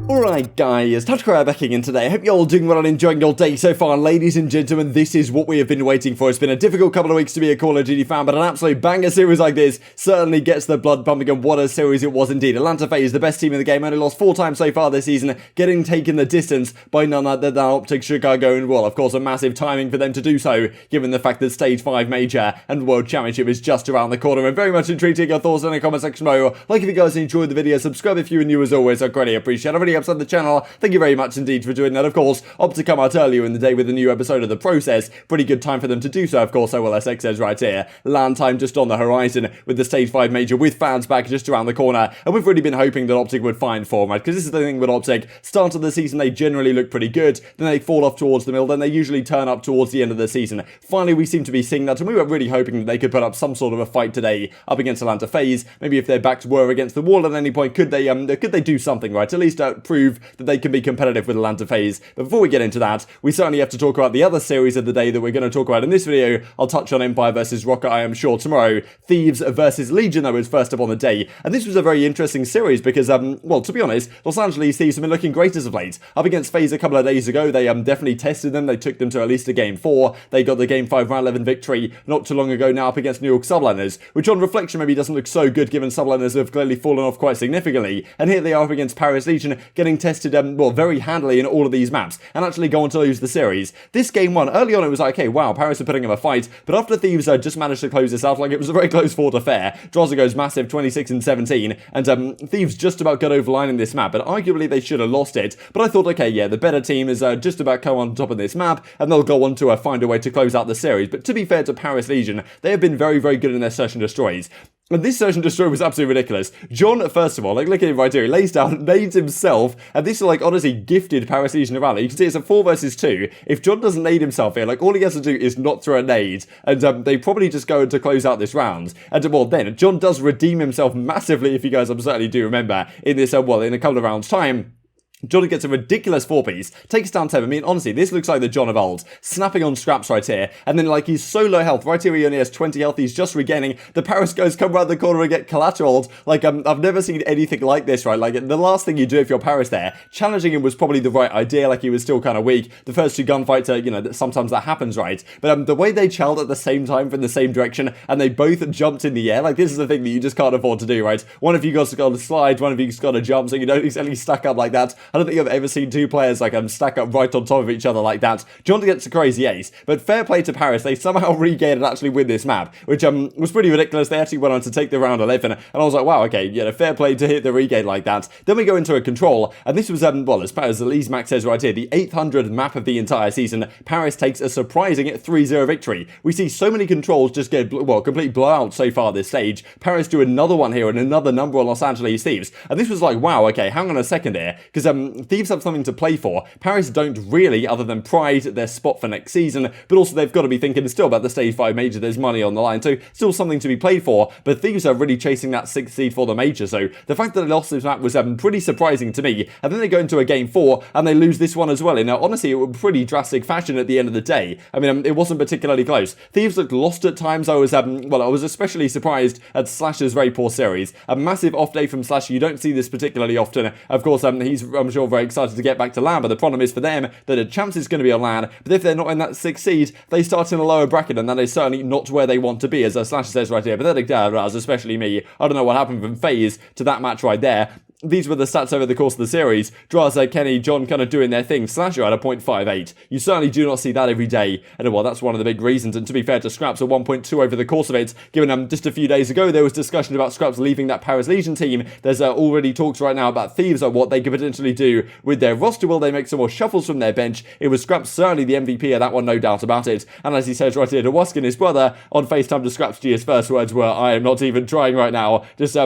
Alright guys, TacticalRab back again today. I hope you're all doing well and enjoying your day so far. Ladies and gentlemen, this is what we have been waiting for. It's been a difficult couple of weeks to be a Call of Duty fan, but an absolute banger series like this certainly gets the blood pumping, and what a series it was indeed. Atlanta FaZe, the best team in the game, only lost 4 times so far this season, getting taken the distance by none other than OpTic Chicago, and well, of course, a massive timing for them to do so, given the fact that Stage 5 Major and World Championship is just around the corner. I'm very much intrigued to get your thoughts in the comment section below. Like if you guys enjoyed the video, subscribe if you are new as always, I greatly appreciate it. I've already upset the channel. Thank you very much indeed for doing that. Of course, OpTic come out earlier in the day with a new episode of The Process. Pretty good time for them to do so, of course, OLSX says right here. Land time just on the horizon with the Stage 5 Major with fans back just around the corner. And we've really been hoping that OpTic would find form, right? Because this is the thing with OpTic. Start of the season, they generally look pretty good. Then they fall off towards the middle. Then they usually turn up towards the end of the season. Finally, we seem to be seeing that. And we were really hoping that they could put up some sort of a fight today up against Atlanta FaZe. Maybe if their backs were against the wall at any point, could they do something, right? At least prove that they can be competitive with Atlanta FaZe. But before we get into that, we certainly have to talk about the other series of the day that we're going to talk about in this video. I'll touch on Empire versus Rokkr, I am sure, tomorrow. Thieves versus Legion, though, is first up on the day. And this was a very interesting series because, well, to be honest, Los Angeles Thieves have been looking great as of late. Up against FaZe a couple of days ago, they definitely tested them. They took them to at least a Game 4. They got the Game 5 round 11 victory not too long ago now up against New York Subliners, which on reflection maybe doesn't look so good given Subliners have clearly fallen off quite significantly. And here they are up against Paris Legion, getting tested, well, very handily in all of these maps and actually go on to lose the series. This game one, early on it was like, okay, wow, Paris are putting him a fight, but after Thieves just managed to close this out, like it was a very close fought affair. Drazah goes massive, 26-17, and Thieves just about got over the line in this map, but arguably they should have lost it. But I thought, okay, yeah, the better team is just about come on top of this map, and they'll go on to find a way to close out the series. But to be fair to Paris Legion, they have been very, very good in their search and destroys. And this search and destroy was absolutely ridiculous. John, first of all, like look at him right here, he lays down, nades himself, and this is like honestly gifted Paris Legion rally. You can see it's a 4 versus 2. If John doesn't nade himself here, like all he has to do is not throw a nade, and they probably just go to close out this round. And well, then John does redeem himself massively, if you guys certainly do remember, in this well, in a couple of rounds' time. John gets a ridiculous 4-piece, takes down 10. I mean, honestly, this looks like the John of old. Snapping on scraps right here. And then, like, he's so low health. Right here, he only has 20 health. He's just regaining. The Paris goes come around the corner and get collateraled. Like, I've never seen anything like this, right? Like, the last thing you do if you're Paris there, challenging him was probably the right idea. Like, he was still kind of weak. The first 2 gunfights are, you know, sometimes that happens, right? But the way they challenged at the same time from the same direction, and they both jumped in the air, like, this is the thing that you just can't afford to do, right? One of you guys got to slide, one of you's got to jump, so you don't exactly stack up like that. I don't think I've ever seen 2 players like stack up right on top of each other like that. John gets a crazy ace, but fair play to Paris. They somehow regained and actually win this map, which was pretty ridiculous. They actually went on to take the round 11, and I was like, wow, okay, yeah, fair play to hit the regain like that. Then we go into a control, and this was well, as Elise Max says right here, the 800th map of the entire season. Paris takes a surprising 3-0 victory. We see so many controls just get well, complete blowout so far this stage. Paris do another one here and another number on Los Angeles Thieves, and this was like, wow, okay, hang on a second here, because Thieves have something to play for. Paris don't really, other than pride, their spot for next season, but also they've got to be thinking still about the Stage 5 Major. There's money on the line, so still something to be played for, but Thieves are really chasing that 6th seed for the Major, so the fact that they lost this map was pretty surprising to me. And then they go into a Game 4, and they lose this one as well, in honestly, it was pretty drastic fashion at the end of the day. I mean, it wasn't particularly close. Thieves looked lost at times. I was especially surprised at Slash's very poor series. A massive off day from Slash. You don't see this particularly often. Of course, he's, I'm sure, very excited to get back to LAN, but the problem is for them that the chance is going to be on LAN, but if they're not in that 6th seed, they start in a lower bracket, and that is certainly not where they want to be, as Slash says right here. Pathetic Drazah, especially me. I don't know what happened from FaZe to that match right there. These were the stats over the course of the series. Drazah, Kenny, John kind of doing their thing. Slasher at a 0.58. You certainly do not see that every day. And well, that's one of the big reasons. And to be fair to Scraps, a 1.2 over the course of it. Given just a few days ago, there was discussion about Scraps leaving that Paris Legion team. There's already talks right now about Thieves on what they could potentially do with their roster. Will they make some more shuffles from their bench? It was Scraps certainly the MVP of that one, no doubt about it. And as he says right here to Waskin, his brother, on FaceTime to Scraps, his first words were, I am not even trying right now. Just,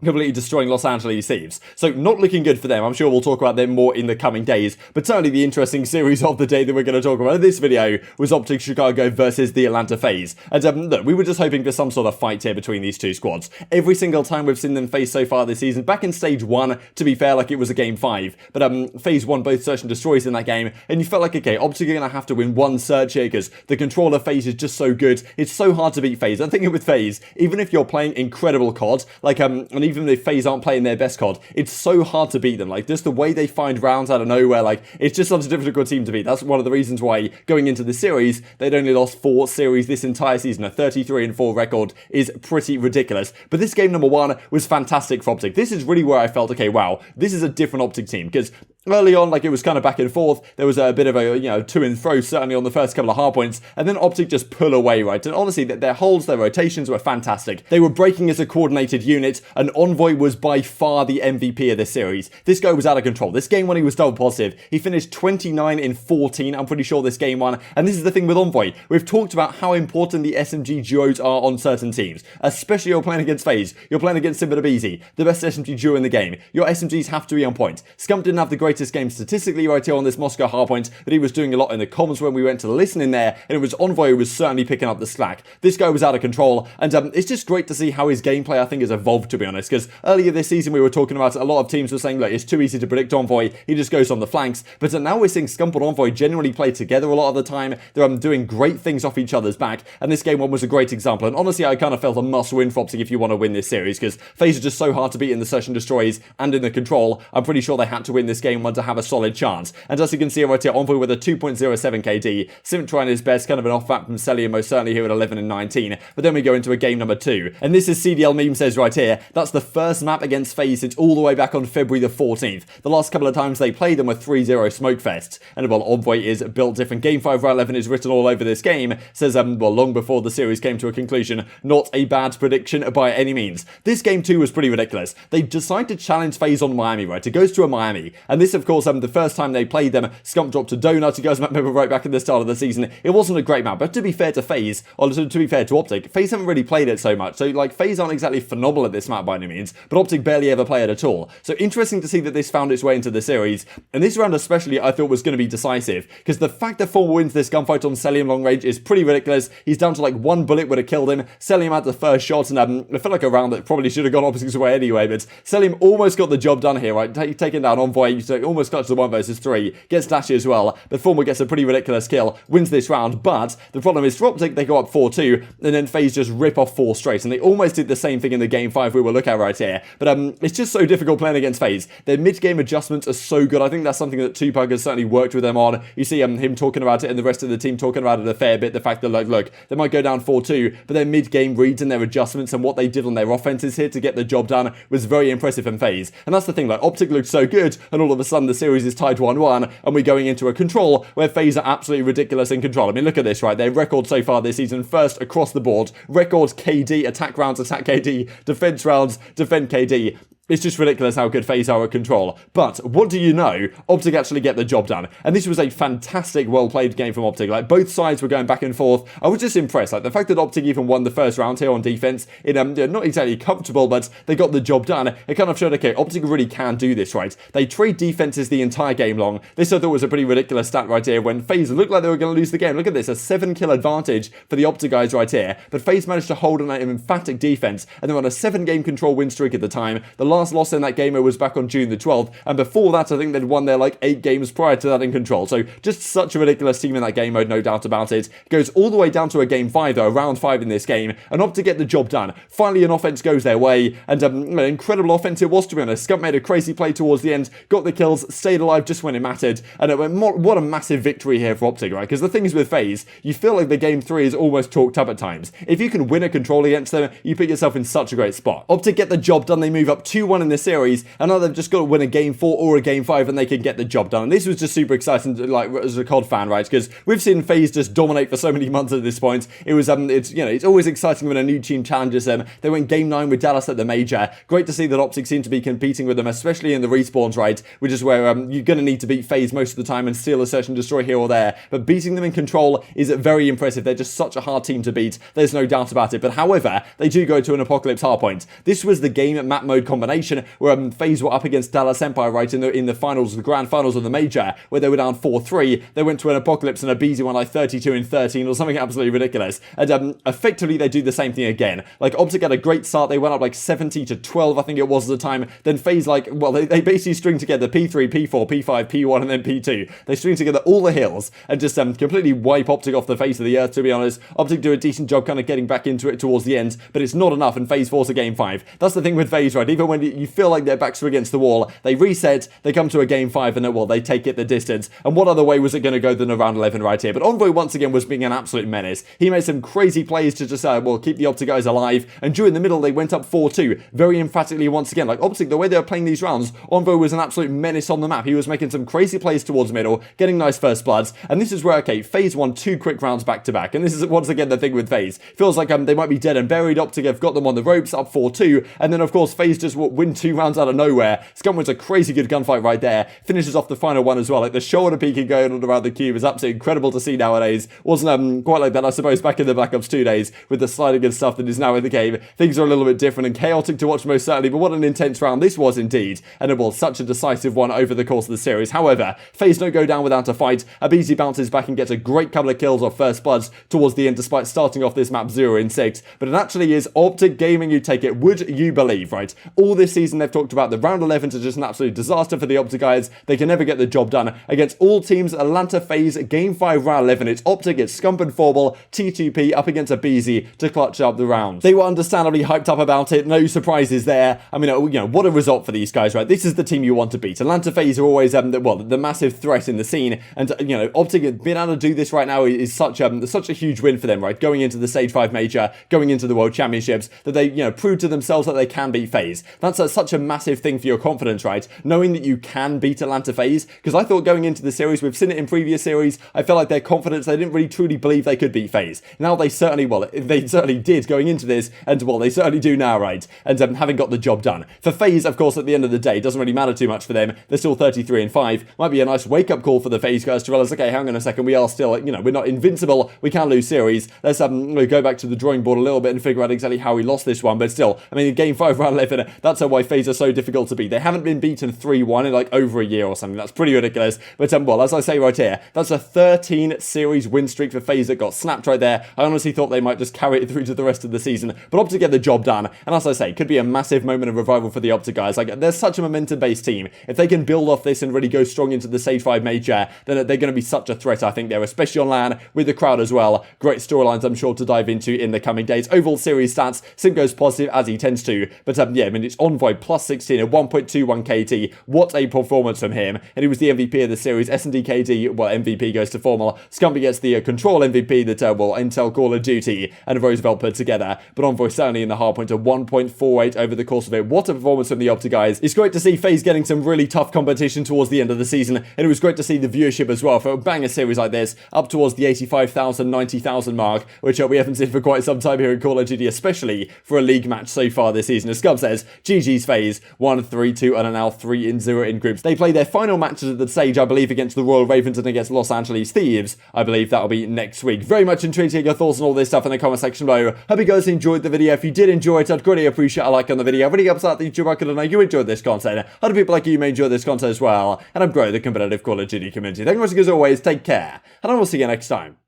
completely destroying Los Angeles Thieves. So not looking good for them. I'm sure we'll talk about them more in the coming days, but certainly the interesting series of the day that we're going to talk about in this video was OpTic Chicago versus the Atlanta FaZe. And look, we were just hoping for some sort of fight here between these two squads. Every single time we've seen them face so far this season, back in stage 1, to be fair, like it was a game 5, but FaZe won both search and destroys in that game, and you felt like, okay, OpTic are going to have to win one search here because the control of FaZe is just so good. It's so hard to beat FaZe. I'm thinking with FaZe, even if you're playing incredible COD, like, and even if FaZe aren't playing their best COD, it's so hard to beat them. Like, just the way they find rounds out of nowhere, like, it's just such a difficult team to beat. That's one of the reasons why, going into the series, they'd only lost 4 series this entire season. A 33-4 record is pretty ridiculous. But this game number 1 was fantastic for OpTic. This is really where I felt, okay, wow, this is a different OpTic team, because early on, like, it was kind of back and forth. There was a bit of a, to and fro, certainly on the first couple of hardpoints, and then OpTic just pull away, right? And honestly, their holds, their rotations were fantastic. They were breaking as a coordinated unit, and Envoy was by far the MVP of this series. This guy was out of control. This game one, he was double positive. He finished 29-14, I'm pretty sure, this game one. And this is the thing with Envoy. We've talked about how important the SMG duos are on certain teams, especially you're playing against FaZe. You're playing against Simp and aBeZy, the best SMG duo in the game. Your SMGs have to be on point. Scump didn't have the greatest game statistically right here on this Moscow hardpoint, but he was doing a lot in the comms when we went to listen in there, and it was Envoy who was certainly picking up the slack. This guy was out of control, and it's just great to see how his gameplay, I think, has evolved, to be honest, because earlier this season we were talking about it, a lot of teams were saying, look, it's too easy to predict Envoy, he just goes on the flanks, but now we're seeing Scump and Envoy generally play together a lot of the time. They're doing great things off each other's back, and this game one was a great example, and honestly, I kind of felt a must-win for OpTic if you want to win this series, because FaZe are just so hard to beat in the search and destroys and in the control. I'm pretty sure they had to win this game one to have a solid chance. And as you can see right here, Envoy with a 2.07 KD, Simp trying his best, kind of an off map from Cellium, most certainly here at 11-19. But then we go into a game number 2, and this is CDL meme says right here, that's the first map against FaZe since all the way back on February the 14th. The last couple of times they played them were 3-0 smoke fests. And while Envoy is built different, game 5 round 11 is written all over this game, says well, long before the series came to a conclusion, not a bad prediction by any means. This game 2 was pretty ridiculous. They decide to challenge FaZe on Miami, right? It goes to a Miami, and this of course the first time they played them, Scump dropped a donut. You guys might remember right back at the start of the season. It wasn't a great map, but to be fair to FaZe, or to be fair to OpTic, FaZe haven't really played it so much. So like FaZe aren't exactly phenomenal at this map by any means, but OpTic barely ever play it at all. So interesting to see that this found its way into the series, and this round especially I thought was going to be decisive, because the fact that Form wins this gunfight on Cellium long range is pretty ridiculous. He's down to like 1 bullet would have killed him. Cellium had the first shot, and I feel like a round that probably should have gone OpTic's way anyway, but Cellium almost got the job done here, right? Taking down Envoy, almost clutched the 1 versus 3, gets Dashy as well, but Former gets a pretty ridiculous kill, wins this round, but the problem is for OpTic, they go up 4-2, and then FaZe just rip off 4 straight, and they almost did the same thing in the game 5 we will look at right here, but it's just so difficult playing against FaZe. Their mid-game adjustments are so good. I think that's something that Tupac has certainly worked with them on. You see him talking about it and the rest of the team talking about it a fair bit, the fact that, like, look, they might go down 4-2, but their mid-game reads and their adjustments and what they did on their offenses here to get the job done was very impressive in FaZe. And that's the thing, like, OpTic looked so good, and all of a sudden the series is tied 1-1, and we're going into a control where FaZe are absolutely ridiculous in control. I mean, look at this, right? Their record so far this season, first across the board, record KD, attack rounds, attack KD, defense rounds, defend KD. It's just ridiculous how good FaZe are at control. But what do you know? OpTic actually get the job done. And this was a fantastic, well-played game from OpTic. Like, both sides were going back and forth. I was just impressed. Like, the fact that OpTic even won the first round here on defense, not exactly comfortable, but they got the job done. It kind of showed, okay, OpTic really can do this, right? They trade defenses the entire game long. This I thought was a pretty ridiculous stat right here when FaZe looked like they were going to lose the game. Look at this, a 7-kill advantage for the OpTic guys right here. But FaZe managed to hold on an emphatic defense, and they were on a 7-game control win streak at the time. The last loss in that game was back on June the 12th, and before that I think they'd won their like 8 games prior to that in control. So just such a ridiculous team in that game mode, no doubt about it. It goes all the way down to a game 5 though, round 5 in this game, and OpTic get the job done. Finally an offense goes their way, and an incredible offense it was, to be honest. Scump made a crazy play towards the end, got the kills, stayed alive just when it mattered, and what a massive victory here for OpTic, right? Because the thing is with FaZe, you feel like the game 3 is almost chalked up at times. If you can win a control against them, you put yourself in such a great spot. OpTic get the job done, they move up 2-1 in the series, and now they've just got to win a game 4 or a game 5 and they can get the job done. And this was just super exciting, like, as a COD fan, right? Because we've seen FaZe just dominate for so many months at this point. It was, it's always exciting when a new team challenges them. They went game 9 with Dallas at the major. Great to see that OpTic seem to be competing with them, especially in the respawns, right? Which is where you're going to need to beat FaZe most of the time and steal a search and destroy here or there. But beating them in control is very impressive. They're just such a hard team to beat. There's no doubt about it. But however, they do go to an Apocalypse hardpoint. This was the game map mode combination elimination where FaZe were up against Dallas Empire, right, in the finals, the grand finals of the major, where they were down 4-3. They went to an Apocalypse and aBeZy won like 32-13 or something absolutely ridiculous. And effectively, they do the same thing again. Like, OpTic had a great start. They went up like 70-12, I think it was at the time. Then FaZe, like, well, they basically string together P3, P4, P5, P1, and then P2. They string together all the hills and just completely wipe OpTic off the face of the earth, to be honest. OpTic do a decent job kind of getting back into it towards the end, but it's not enough, and FaZe force a game 5. That's the thing with FaZe, right? Even when you feel like their backs are against the wall, they reset, they come to a game 5, and then, well, they take it the distance. And what other way was it going to go than a round 11 right here? But Envoy, once again, was being an absolute menace. He made some crazy plays to just, well, keep the OpTic guys alive, and during the middle, they went up 4-2, very emphatically once again. Like, OpTic, the way they were playing these rounds, Envoy was an absolute menace on the map. He was making some crazy plays towards middle, getting nice first bloods, and this is where, okay, FaZe won 2 quick rounds back-to-back, and this is, once again, the thing with FaZe. Feels like they might be dead and buried. OpTic have got them on the ropes, up 4-2, and then, of course, FaZe just win 2 rounds out of nowhere. Scump wins a crazy good gunfight right there, finishes off the final one as well. Like, the shoulder peeking going on around the cube is absolutely incredible to see nowadays. Wasn't quite like that, I suppose, back in the Black Ops 2 days, with the sliding and stuff that is now in the game. Things are a little bit different and chaotic to watch, most certainly, but what an intense round this was indeed, and it was such a decisive one over the course of the series. However, FaZe don't go down without a fight. aBeZy bounces back and gets a great couple of kills off first bloods towards the end, despite starting off this map 0-6, but it actually is OpTic Gaming who take it. Would you believe, right? All this season they've talked about the round 11s are just an absolute disaster for the OpTic guys. They can never get the job done against all teams. Atlanta FaZe game 5 round 11. It's OpTic, it's Scump and Formal, T2P up against aBeZy to clutch up the round. They were understandably hyped up about it. No surprises there. I mean, you know, what a result for these guys, right? This is the team you want to beat. Atlanta FaZe are always the massive threat in the scene, and you know, OpTic being able to do this right now is such a huge win for them, right? Going into the Stage 5 major, going into the World Championships, that they, you know, prove to themselves that they can beat FaZe. That's such a massive thing for your confidence, right? Knowing that you can beat Atlanta FaZe, because I thought going into the series, we've seen it in previous series, I felt like their confidence, they didn't really truly believe they could beat FaZe. Now they certainly, well, they certainly did going into this, and well, they certainly do now, right? And having got the job done. For FaZe, of course, at the end of the day, it doesn't really matter too much for them. They're still 33-5. Might be a nice wake-up call for the FaZe guys to realize, okay, hang on a second, we are still, you know, we're not invincible, we can lose series. Let's go back to the drawing board a little bit and figure out exactly how we lost this one, but still, I mean, in game 5 round 11, that's why FaZe are so difficult to beat. They haven't been beaten 3-1 in like over a year or something. That's pretty ridiculous. But well, as I say right here, that's a 13 series win streak for FaZe that got snapped right there. I honestly thought they might just carry it through to the rest of the season, but OpTic get the job done. And as I say, could be a massive moment of revival for the OpTic guys. Like, they're such a momentum-based team. If they can build off this and really go strong into the Stage 5 major, then they're going to be such a threat, I think, there, especially on LAN with the crowd as well. Great storylines, I'm sure, to dive into in the coming days. Overall series stats, Simp goes positive as he tends to, but yeah, I mean, it's Envoy plus 16 at 1.21 KT. What a performance from him. And he was the MVP of the series. S&D KD, well, MVP goes to Formal. Scump gets the Control MVP that, well, Intel Call of Duty and Roosevelt put together. But Envoy certainly in the hard point of 1.48 over the course of it. What a performance from the OpTic guys. It's great to see FaZe getting some really tough competition towards the end of the season. And it was great to see the viewership as well for a banger series like this, up towards the 85,000, 90,000 mark, which we haven't seen for quite some time here in Call of Duty, especially for a league match so far this season. As Scump says, GG's FaZe, 1-3-2 and are now 3-0 in groups. They play their final matches at the stage, I believe, against the Royal Ravens and against Los Angeles Thieves. I believe that'll be next week. Very much intrigued to hear your thoughts on all this stuff in the comment section below. Hope you guys enjoyed the video. If you did enjoy it, I'd greatly appreciate a like on the video. Really helps out the YouTube record to know you enjoyed this content. Other people like you may enjoy this content as well, and I'm growing the competitive Call of Duty community. Thank you much as always, take care, and I will see you next time.